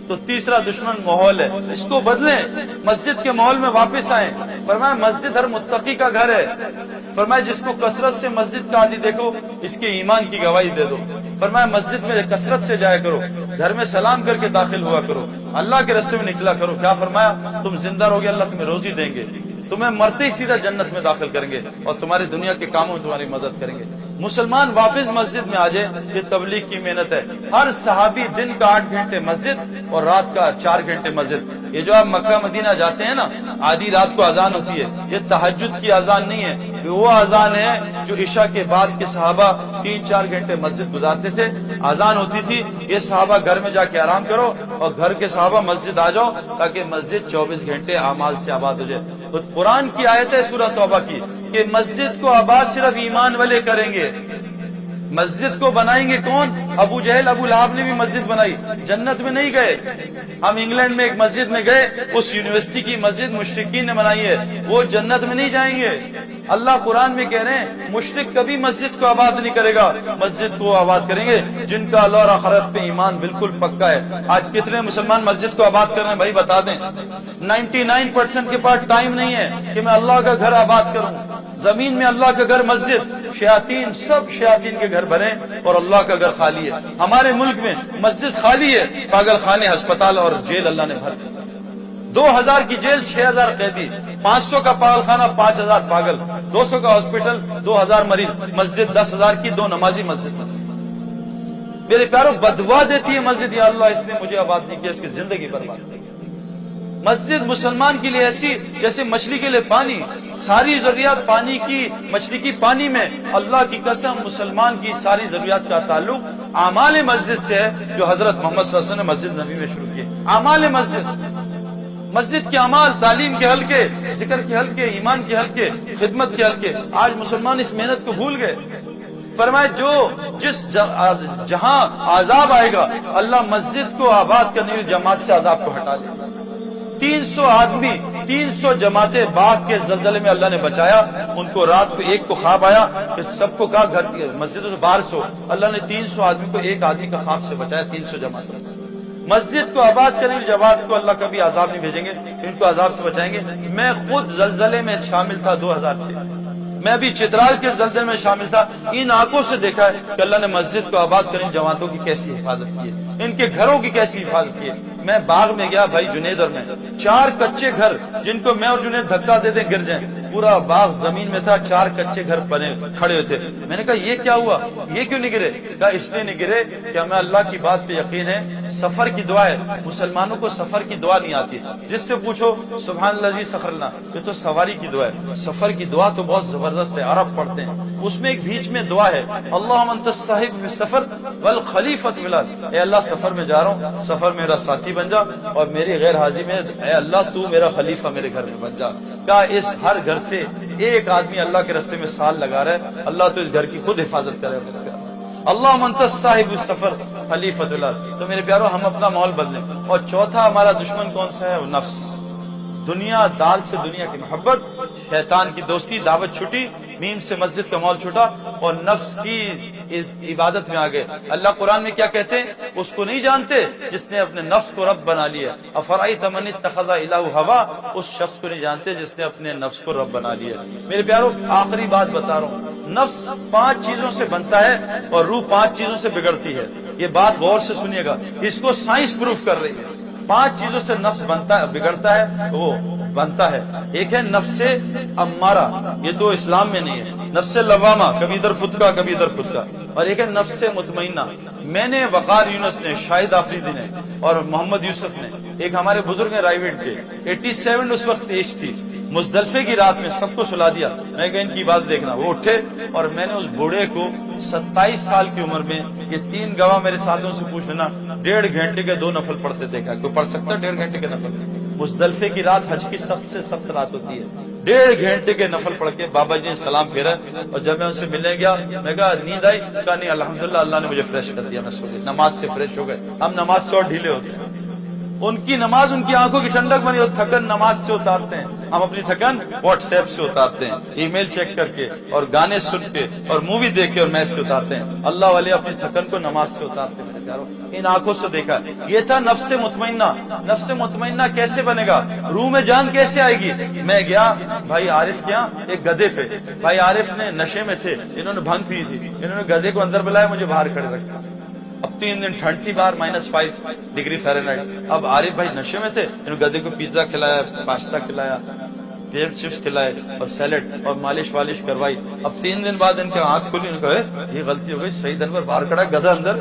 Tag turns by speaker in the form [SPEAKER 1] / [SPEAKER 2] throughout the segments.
[SPEAKER 1] تو تیسرا دشمن ماحول ہے، اس کو بدلیں، مسجد کے ماحول میں واپس آئیں۔ فرمایا مسجد ہر متقی کا گھر ہے۔ فرمایا جس کو کثرت سے مسجد کا عادی دیکھو اس کے ایمان کی گواہی دے دو۔ فرمایا مسجد میں کثرت سے جایا کرو، گھر میں سلام کر کے داخل ہوا کرو، اللہ کے راستے میں نکلا کرو۔ کیا فرمایا؟ تم زندہ رہو گے، اللہ تمہیں روزی دیں گے، تمہیں مرتے ہی سیدھا جنت میں داخل کریں گے اور تمہاری دنیا کے کاموں میں تمہاری مدد کریں گے۔ مسلمان واپس مسجد میں آ جائے، یہ تبلیغ کی محنت ہے۔ ہر صحابی دن کا 8 گھنٹے مسجد اور رات کا 4 گھنٹے مسجد۔ یہ جو آپ مکہ مدینہ جاتے ہیں نا، آدھی رات کو اذان ہوتی ہے، یہ تہجد کی اذان نہیں ہے، یہ وہ اذان ہے جو عشاء کے بعد کے صحابہ 3-4 گھنٹے مسجد گزارتے تھے۔ اذان ہوتی تھی، یہ صحابہ گھر میں جا کے آرام کرو اور گھر کے صحابہ مسجد آ جاؤ تاکہ مسجد 24 گھنٹے اعمال سے آباد ہو جائے۔ تو قرآن کی آیت ہے سورہ توبہ کی کہ مسجد کو آباد صرف ایمان والے کریں گے۔ مسجد کو بنائیں گے کون؟ ابو جہل ابو لہب نے بھی مسجد بنائی، جنت میں نہیں گئے۔ ہم انگلینڈ میں ایک مسجد میں گئے، اس یونیورسٹی کی مسجد مشرکین نے بنائی ہے، وہ جنت میں نہیں جائیں گے۔ اللہ قرآن میں کہہ رہے ہیں مشرک کبھی مسجد کو آباد نہیں کرے گا، مسجد کو آباد کریں گے جن کا اللہ اور آخرت پہ ایمان بالکل پکا ہے۔ آج کتنے مسلمان مسجد کو آباد کر رہے ہیں بھائی بتا دیں؟ 99% کے پاس ٹائم نہیں ہے کہ میں اللہ کا گھر آباد کروں۔ زمین میں اللہ کا گھر مسجد، شیاطین سب شیاطین کے گھر بنے اور اللہ کا گھر خالی ہے۔ ہمارے ملک میں مسجد خالی ہے، پاگل خانے، ہسپتال اور جیل اللہ نے بھر دی۔ 2000 کی جیل 6000 قیدی، 500 کا پاگل خانہ 5000 پاگل، 200 کا ہاسپٹل 2000 مریض، مسجد 10,000 کی 2 نمازی مسجد۔ میرے پیاروں بدوا دیتی ہے مسجد، یا اللہ اس نے مجھے آباد نہیں کیا، اس کی زندگی برباد کی۔ مسجد مسلمان کے لیے ایسی جیسے مچھلی کے لیے پانی، ساری ضروریات پانی کی، مچھلی کی پانی میں۔ اللہ کی قسم مسلمان کی ساری ضروریات کا تعلق اعمال مسجد سے ہے جو حضرت محمد صلی اللہ علیہ وسلم نے مسجد نبی میں شروع کیے۔ اعمال مسجد، مسجد کے اعمال، تعلیم کے حلقے، ذکر کے حلقے، ایمان کے حلقے، خدمت کے حلقے۔ آج مسلمان اس محنت کو بھول گئے۔ فرمایا جو جس جہاں عذاب آئے گا اللہ مسجد کو آباد کرنے کی جماعت سے عذاب کو ہٹا لے۔ 300 آدمی، 300 جماعتیں باغ کے زلزلے میں اللہ نے بچایا۔ ان کو رات کو ایک کو خواب آیا کہ سب کو کہا گھر کی مسجد سے باہر سو۔ اللہ نے 300 آدمی کو ایک آدمی کا خواب سے بچایا، 300 جماعتیں۔ مسجد کو آباد کرنے کی جماعت کو اللہ کبھی عذاب نہیں بھیجیں گے، ان کو عذاب سے بچائیں گے۔ میں خود زلزلے میں شامل تھا 2006، میں بھی چترال کے زلزلے میں شامل تھا۔ ان آنکھوں سے دیکھا ہے کہ اللہ نے مسجد کو آباد کرنے جماعتوں کی کیسی حفاظت کی ہے، ان کے گھروں کی کیسی حفاظت کی ہے۔ میں باغ میں گیا بھائی جنیدر میں، 4 کچے گھر جن کو میں اور جنید دھکا دے دیں گر جائیں، پورا باغ زمین میں تھا، 4 کچے گھر بنے کھڑے ہوئے تھے۔ میں نے کہا یہ کیا ہوا، یہ کیوں نہیں گرے؟ کہا اس لیے نہیں گرے کہ ہمیں اللہ کی بات پہ یقین ہے، سفر کی دعا ہے۔ مسلمانوں کو سفر کی دعا نہیں آتی، جس سے پوچھو سبحان اللہ جی سفر لنا، یہ تو سواری کی دعا ہے۔ سفر کی دعا تو بہت زبردست ہے، عرب پڑھتے ہیں، اس میں ایک بیچ میں دعا ہے، اللہم انت الصاحب فی السفر والخلیفۃ فی الارض۔ اے اللہ سفر میں جا رہا ہوں، سفر میرا ساتھی بن جا، اور میری غیر حاضری میں اے اللہ تو میرا خلیفہ میرے گھر میں بن جا۔ کہا اس ہر گھر سے ایک آدمی اللہ کے راستے میں سال لگا رہا ہے، اللہ تو اس گھر کی خود حفاظت کرے۔ اللہم انت الصاحب السفر خلیفۃ الارض۔ تو میرے پیارو ہم اپنا ماحول بدلیں۔ اور چوتھا ہمارا دشمن کون سا ہے؟ وہ نفس، دنیا، دال سے دنیا کی محبت، شیطان کی دوستی، دعوت چھٹی، میم سے مسجد کا ماحول چھوٹا اور نفس کی عبادت میں آ گئے۔ اللہ قرآن میں کیا کہتے ہیں؟ اس کو نہیں جانتے جس نے اپنے نفس کو رب بنا لیا۔ افرأیت من اتخذ الہ ہوا، اس شخص کو نہیں جانتے جس نے اپنے نفس کو رب بنا لیا۔ میرے پیارو آخری بات بتا رہا ہوں، نفس 5 چیزوں سے بنتا ہے اور روح 5 چیزوں سے بگڑتی ہے۔ یہ بات غور سے سنیے گا، اس کو سائنس پروف کر رہی ہے۔ 5 چیزوں سے نفس بنتا ہے، بگڑتا ہے، وہ بنتا ہے۔ ایک ہے نفس امارہ، یہ تو اسلام میں نہیں ہے، نفس لوامہ، کبھی ادھر خود کا کبھی ادھر خود کا۔ اور ایک ہے نفس مطمئنہ۔ میں نے، وقار یونس نے، شاہد آفریدی نے اور محمد یوسف نے، ایک ہمارے بزرگ ہیں رائیویٹ کے، 87 اس وقت ایج تھی، مزدلفے کی رات میں سب کو سلا دیا۔ میں کہا ان کی بات دیکھنا، وہ اٹھے اور میں نے اس بوڑھے کو 27 سال کی عمر میں، یہ 3 گواہ میرے ساتھیوں سے پوچھ لینا، 1.5 گھنٹے کے 2 نفل پڑھتے دیکھا۔ کوئی پڑھ سکتا ہے 1.5 گھنٹے کے نفل؟ مزدلفے کی رات حج کی سخت سے سخت رات ہوتی ہے، 1.5 گھنٹے کے نفل پڑھ کے بابا جی نے سلام پھیرا۔ اور جب میں ان سے ملنے گیا میں کہا نیند آئی؟ کہا نہیں الحمدللہ اللہ نے مجھے فریش کر دیا، میں سو گیا، نماز سے فریش ہو گئے۔ ہم نماز سے اور ڈھیلے ہوتے ہیں۔ ان کی نماز ان کی آنکھوں کی ٹھنڈک بنی، اور تھکن نماز سے اتارتے ہیں. ہم اپنی تھکن واٹس ایپ سے اتارتے ہیں، ای میل چیک کر کے اور گانے سن کے اور مووی دیکھ کے اور میچ سے اتارتے ہیں. اللہ والے اپنی تھکن کو نماز سے اتارتے ہیں. ان آنکھوں سے دیکھا. یہ تھا نفس مطمئنہ. نفس مطمئنہ کیسے بنے گا؟ روح میں جان کیسے آئے گی؟ میں گیا بھائی عارف کیا ایک گدھے پہ. بھائی عارف نے نشے میں تھے، انہوں نے بھنگ پی تھی، انہوں نے گدھے کو اندر بلایا، مجھے باہر کھڑے رکھا. اب 3 دن ٹھنڈ تھی باہر، -5 ڈگری فahrenheit. اب عارف بھائی نشے میں تھے، انہوں نے گدھے کو پیزا کھلایا، پاستا کھلایا، چپس کھلائے اور سیلڈ اور مالش والش کروائی. اب 3 دن بعد ان کے آنکھ کھلی، انہوں نے کہا یہ غلطی ہو گئی، سعید انور باہر کھڑا، گدھا اندر.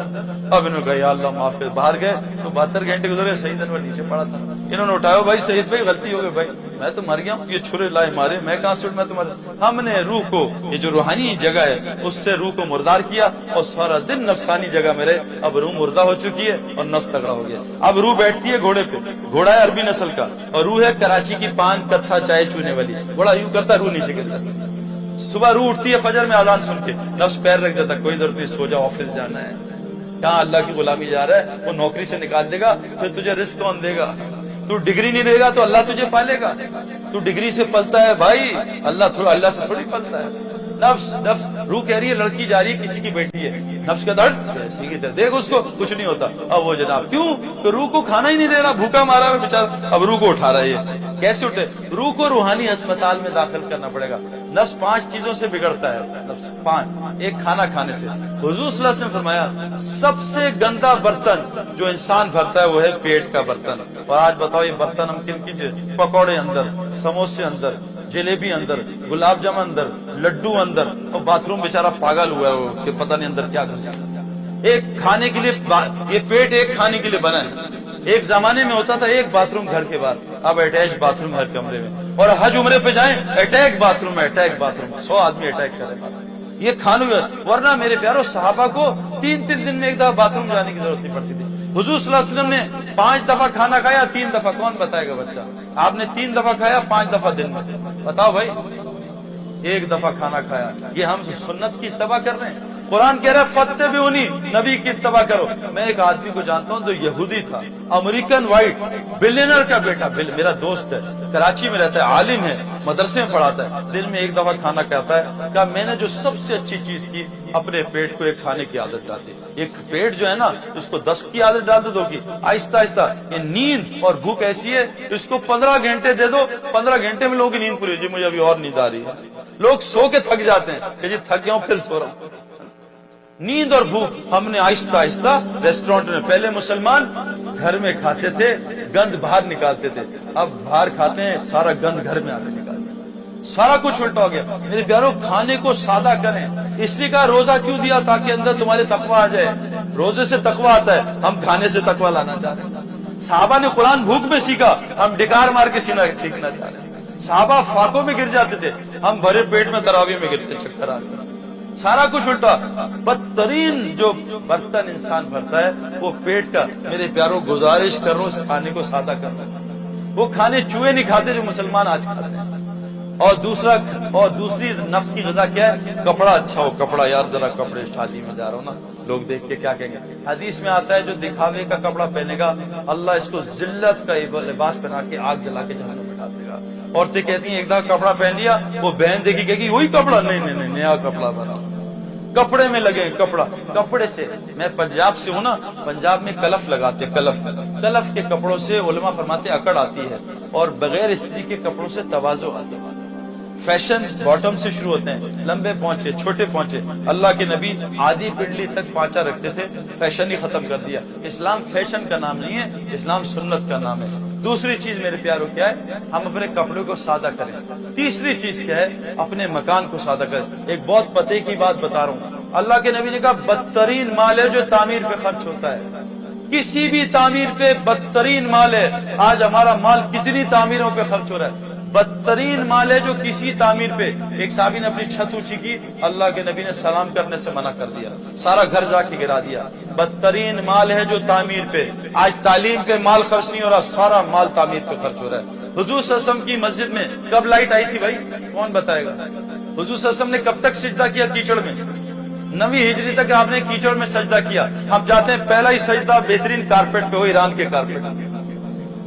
[SPEAKER 1] اب انہوں نے کہا یا اللہ معاف کر. باہر گئے تو 72 گھنٹے گزرے، سعید انور نیچے پڑا تھا. انہوں نے اٹھایا، بھائی سعید بھائی غلطی ہو گئی، بھائی میں تو مر گیا ہوں، یہ چھرے لائے مارے، میں کہاں سے میں تمہارے. ہم نے روح کو، یہ جو روحانی جگہ ہے اس سے روح کو مردار کیا اور سارا دن نفسانی جگہ میں رہے. اب روح مردہ ہو چکی ہے اور نفس تگڑا ہو گیا. اب روح بیٹھتی ہے گھوڑے پہ، گھوڑا ہے عربی نسل کا، اور روح ہے کراچی کی پان کتھا چائے چونے والی. گھوڑا یوں کرتا، روح نیچے گرتا. صبح روح اٹھتی ہے فجر میں اذان سن کے، نفس پیر رکھ دیتا، کوئی ضرورت نہیں، سو جا، آفس جانا ہے. کہاں اللہ کی غلامی جا رہا ہے؟ وہ نوکری سے نکال دے گا، پھر تجھے رزق کون دے گا؟ تو ڈگری نہیں دے گا تو اللہ تجھے پالے گا. تو ڈگری سے پلتا ہے بھائی، اللہ سے تھوڑی پلتا ہے. نفس روح کہہ رہی ہے لڑکی جا رہی ہے، کسی کی بیٹی ہے، نفس کا درد دیکھ اس کو کچھ نہیں ہوتا. اب وہ جناب کیوں کہ روح کو کھانا ہی نہیں دے رہا، بھوکا مارا ہے بیچارہ. اب روح کو اٹھا رہا ہے، یہ کیسے اٹھے؟ روح کو روحانی اسپتال میں داخل کرنا پڑے گا. نفس 5 چیزوں سے بگڑتا ہے. نفس 5، ایک کھانا کھانے سے. حضور صلی اللہ علیہ وسلم نے فرمایا سب سے گندا برتن جو انسان بھرتا ہے وہ ہے پیٹ کا برتن. اور آج بتاؤ یہ برتن ہم کن کن؟ پکوڑے اندر، سموسے اندر، جلیبی اندر، گلاب جامن اندر، لڈو اندر، اور باتھ روم بیچارہ پاگل ہوا ہے وہ کہ پتہ نہیں اندر کیا گھسا. ایک کھانے کے لیے، یہ پیٹ ایک کھانے کے لیے بنا ہے. ایک زمانے میں ہوتا تھا ایک باتھ روم گھر کے باہر، اب اٹیچ باتھ روم ہر کمرے میں. اور حج عمرے پہ جائیں اٹیک باتھ روم، 100 آدمی اٹیک کرے. یہ کھانوں، ورنہ میرے پیارو صحابہ کو 3 دن میں ایک دفعہ باتھ روم جانے کی ضرورت نہیں پڑتی تھی. حضور صلی اللہ علیہ وسلم نے 5 دفعہ کھانا کھایا، 3 دفعہ. کون بتائے گا بچہ؟ آپ نے 3 دفعہ کھایا، 5 دفعہ دن میں. بتاؤ بھائی، 1 دفعہ کھانا کھایا. یہ ہم سنت کی اتباع کر رہے ہیں. قرآن کہہ رہا ہے فتبعونی، نبی کی اتباع کرو. میں ایک آدمی کو جانتا ہوں جو یہودی تھا، امریکن وائٹ، بلینر کا بیٹا، میرا دوست ہے، کراچی میں رہتا ہے، عالم ہے، مدرسے میں پڑھاتا ہے. دن میں 1 دفعہ کھانا کھاتا ہے. کہا میں نے جو سب سے اچھی چیز کی، اپنے پیٹ کو ایک کھانے کی عادت ڈال دی. ایک پیٹ جو ہے نا اس کو 10 کی عادت ڈال دو گی آہستہ آہستہ. یہ نیند اور بھوک ایسی ہے، اس کو 15 گھنٹے دے دو، 15 گھنٹے میں لوگوں کی نیند پوری. جی مجھے ابھی اور نیند آ رہی ہے. لوگ سو کے تھک جاتے ہیں کہ جی تھک گیا ہوں پھر سو رہا ہوں. نیند اور بھوک ہم نے آہستہ آہستہ ریسٹورینٹ میں، پہلے مسلمان گھر میں کھاتے تھے، گند باہر نکالتے تھے. اب باہر کھاتے ہیں، سارا گند گھر میں آ کے نکالتے ہیں. سارا کچھ الٹا ہو گیا. میرے پیارو کھانے کو سادہ کریں. اس لیے کہا روزہ کیوں دیا؟ تاکہ اندر تمہارے تقوی آ جائے. روزے سے تقوی آتا ہے، ہم کھانے سے تقوی لانا چاہ رہے ہیں. صحابہ نے قرآن بھوک میں سیکھا، ہم ڈکار مار کے سیکھنا چاہ رہے ہیں. صحابہ فاقوں میں گر جاتے تھے، ہم بھرے پیٹ میں تراویح میں گرتے، چکر آتے. سارا کچھ الٹا. بدترین جو برتن انسان بھرتا ہے وہ پیٹ کا. میرے پیارو گزارش کر رہا ہوں اس کھانے کو سادہ کرنا. وہ کھانے چوہے نہیں کھاتے جو مسلمان آج کھاتے ہیں. اور دوسری نفس کی غذا کیا ہے؟ کپڑا اچھا ہو. کپڑا یار ذرا کپڑے، شادی میں جا رہا ہوں نا، لوگ دیکھ کے کیا کہیں گے. حدیث میں آتا ہے جو دکھاوے کا کپڑا پہنے گا اللہ اس کو ذلت کا لباس پہنا کے آگ جلا کے جہنم میں ڈال دے گا. عورتیں کہتی ہیں ایک دفعہ کپڑا پہن لیا، وہ بہن دیکھی کہے گی وہی کپڑا، نہیں نیا کپڑا بناؤ. کپڑے میں لگے کپڑا. کپڑے سے، میں پنجاب سے ہوں نا، پنجاب میں کلف لگاتے. کلف کے کپڑوں سے علماء فرماتے اکڑ آتی ہے، اور بغیر استری کے کپڑوں سے تواضع آتی ہے. فیشن باٹم سے شروع ہوتے ہیں، لمبے پہنچے، چھوٹے پہنچے. اللہ کے نبی آدھی پنڈلی تک پانچا رکھتے تھے، فیشن ہی ختم کر دیا. اسلام فیشن کا نام نہیں ہے، اسلام سنت کا نام ہے. دوسری چیز میرے پیاروں کیا ہے؟ ہم اپنے کپڑوں کو سادہ کریں. تیسری چیز کیا ہے؟ اپنے مکان کو سادہ کریں. ایک بہت پتے کی بات بتا رہا ہوں. اللہ کے نبی نے کہا بدترین مال ہے جو تعمیر پہ خرچ ہوتا ہے. کسی بھی تعمیر پہ بدترین مال ہے. آج ہمارا مال کتنی تعمیروں پہ خرچ ہو رہا ہے. بدترین مال ہے جو کسی تعمیر پہ. ایک صحابی نے اپنی چھت اونچی کی، اللہ کے نبی نے سلام کرنے سے منع کر دیا، سارا گھر جا کے گرا دیا. بدترین مال ہے جو تعمیر پہ. آج تعلیم پہ مال خرچ نہیں ہو رہا، سارا مال تعمیر پہ خرچ ہو رہا ہے. حضور صلی اللہ علیہ وسلم کی مسجد میں کب لائٹ آئی تھی بھائی؟ کون بتائے گا؟ حضور صلی اللہ علیہ وسلم نے کب تک سجدہ کیا کیچڑ میں؟ 9ویں ہجری تک آپ نے کیچڑ میں سجدہ کیا. ہم جاتے ہیں پہلا ہی سجدہ بہترین کارپیٹ پہ ہو، ایران کے کارپیٹ.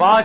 [SPEAKER 1] 5